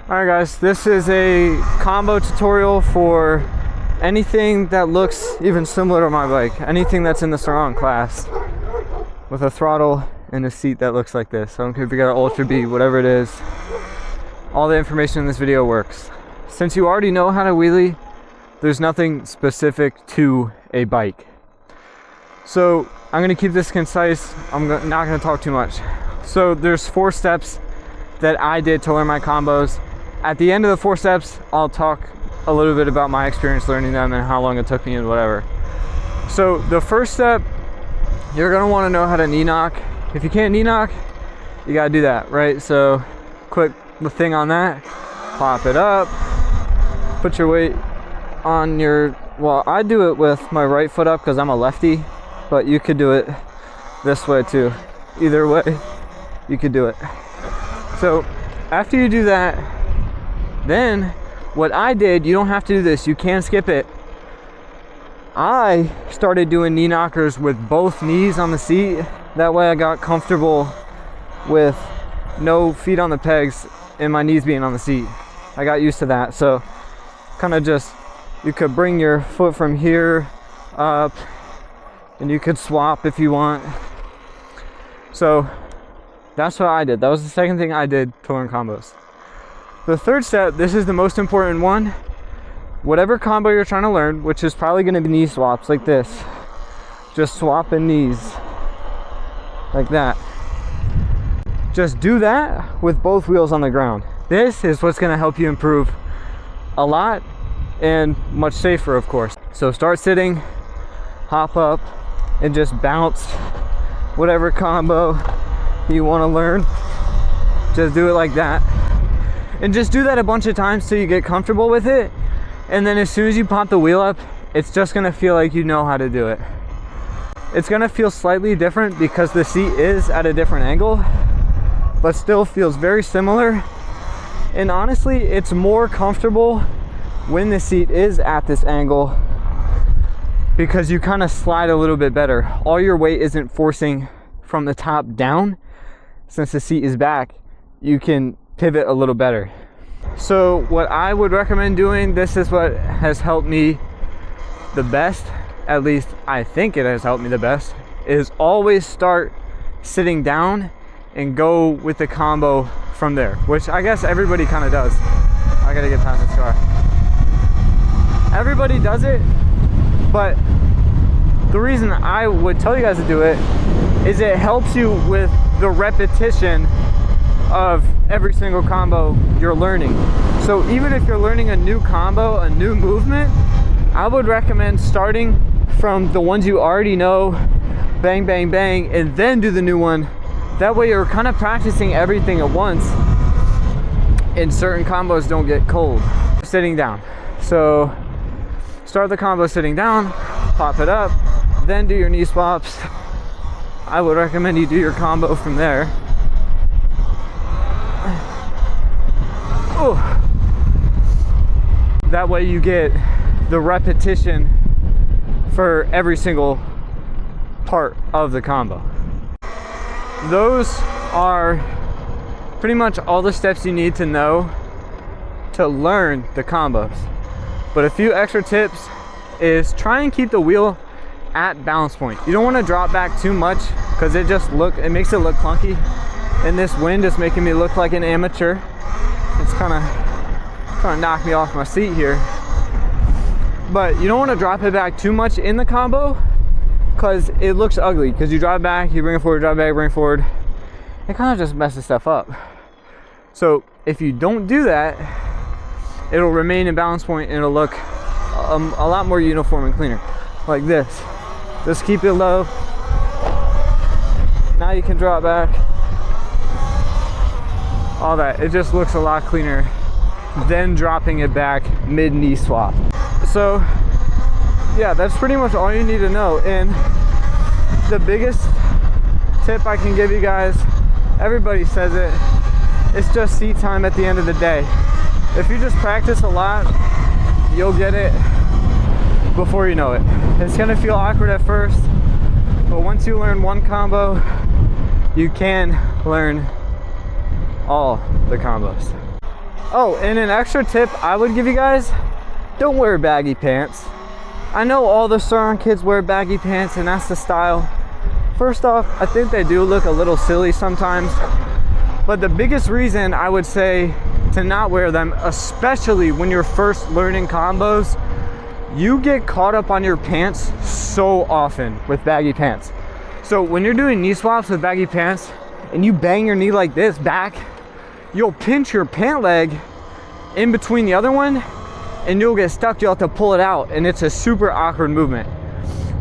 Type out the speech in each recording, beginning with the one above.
Alright guys, this is a combo tutorial for anything that looks even similar to my bike. Anything that's in the Surron class with a throttle and a seat that looks like this. I don't care if you got an Ultra B, whatever it is. All the information in this video works. Since you already know how to wheelie, there's nothing specific to a bike. So I'm going to keep this concise. I'm not going to talk too much. So there's 4 steps that I did to learn my combos. At the end of the 4 steps, I'll talk a little bit about my experience learning them and how long it took me and whatever. So the first step, you're gonna wanna know how to knee knock. If you can't knee knock, you gotta do that, right? So quick thing on that, pop it up, put your weight on your, well, I do it with my right foot up because I'm a lefty, but you could do it this way too. Either way, you could do it. So after you do that, then what I did, you don't have to do this, you can skip it. I started doing knee knockers with both knees on the seat. That way I got comfortable with no feet on the pegs and my knees being on the seat. I got used to that. So kind of just, you could bring your foot from here up and you could swap if you want. So that's what I did. That was the second thing I did to learn combos. The third step, this is the most important one. Whatever combo you're trying to learn, which is probably going to be knee swaps like this. Just swapping knees like that. Just do that with both wheels on the ground. This is what's going to help you improve a lot and much safer, of course. So start sitting, hop up, and just bounce whatever combo you want to learn. Just do it like that. And just do that a bunch of times till you get comfortable with it. And then as soon as you pop the wheel up, it's just gonna feel like you know how to do it. It's gonna feel slightly different because the seat is at a different angle, but still feels very similar. And honestly, it's more comfortable when the seat is at this angle because you kind of slide a little bit better. All your weight isn't forcing from the top down. Since the seat is back, you can pivot a little better. So what I would recommend doing, this is what has helped me the best, at least I think it has helped me the best, is always start sitting down and go with the combo from there, which I guess everybody kind of does. I gotta get past this car. Everybody does it, but the reason I would tell you guys to do it is it helps you with the repetition of every single combo you're learning. So even if you're learning a new combo, a new movement, I would recommend starting from the ones you already know, bang, bang, bang, and then do the new one. That way you're kind of practicing everything at once and certain combos don't get cold. Sitting down. So start the combo sitting down, pop it up, then do your knee swaps. I would recommend you do your combo from there. Oh. That way you get the repetition for every single part of the combo. Those are pretty much all the steps you need to know to learn the combos. But a few extra tips is try and keep the wheel at balance point. You don't want to drop back too much because it makes it look clunky. And this wind is making me look like an amateur. It's kind of trying to knock me off my seat here. But you don't want to drop it back too much in the combo because it looks ugly. Because you drive back, you bring it forward, drive back, bring it forward. It kind of just messes stuff up. So if you don't do that, it'll remain in balance point and it'll look a lot more uniform and cleaner. Like this. Just keep it low. Now you can drop back. All that, it just looks a lot cleaner than dropping it back mid knee swap. So yeah, that's pretty much all you need to know. And the biggest tip I can give you guys, everybody says it, it's just seat time at the end of the day. If you just practice a lot, you'll get it before you know it. It's gonna feel awkward at first, but once you learn one combo, you can learn all the combos. Oh, and an extra tip I would give you guys, don't wear baggy pants. I know all the Surron kids wear baggy pants and that's the style. First off, I think they do look a little silly sometimes, but the biggest reason I would say to not wear them, especially when you're first learning combos, you get caught up on your pants so often with baggy pants. So when you're doing knee swaps with baggy pants and you bang your knee like this back, you'll pinch your pant leg in between the other one and you'll get stuck. You'll have to pull it out and it's a super awkward movement.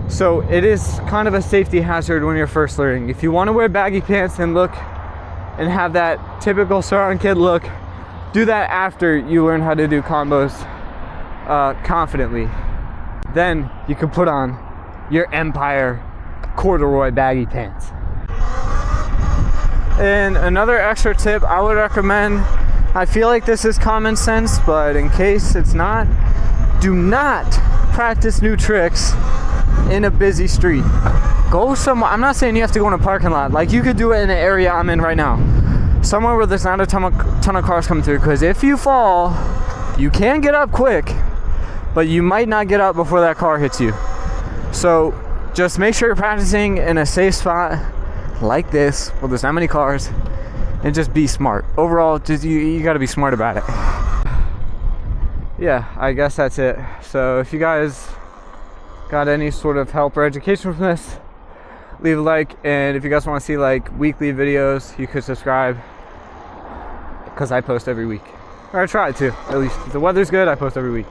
So it is kind of a safety hazard when you're first learning. If you want to wear baggy pants and look and have that typical Surron kid look, do that after you learn how to do combos confidently. Then you can put on your Empire corduroy baggy pants. And another extra tip I would recommend, I feel like this is common sense, but in case it's not, do not practice new tricks in a busy street. Go somewhere, I'm not saying you have to go in a parking lot, like you could do it in the area I'm in right now. Somewhere where there's not a ton of cars coming through, because if you fall, you can get up quick, but you might not get up before that car hits you. So just make sure you're practicing in a safe spot like this where there's not many cars, and just be smart. Overall, just you got to be smart about it. Yeah, I guess that's it. So if you guys got any sort of help or education from this, leave a like, and if you guys want to see like weekly videos, you could subscribe, because I post every week, or I try to, at least. If the weather's good, I post every week.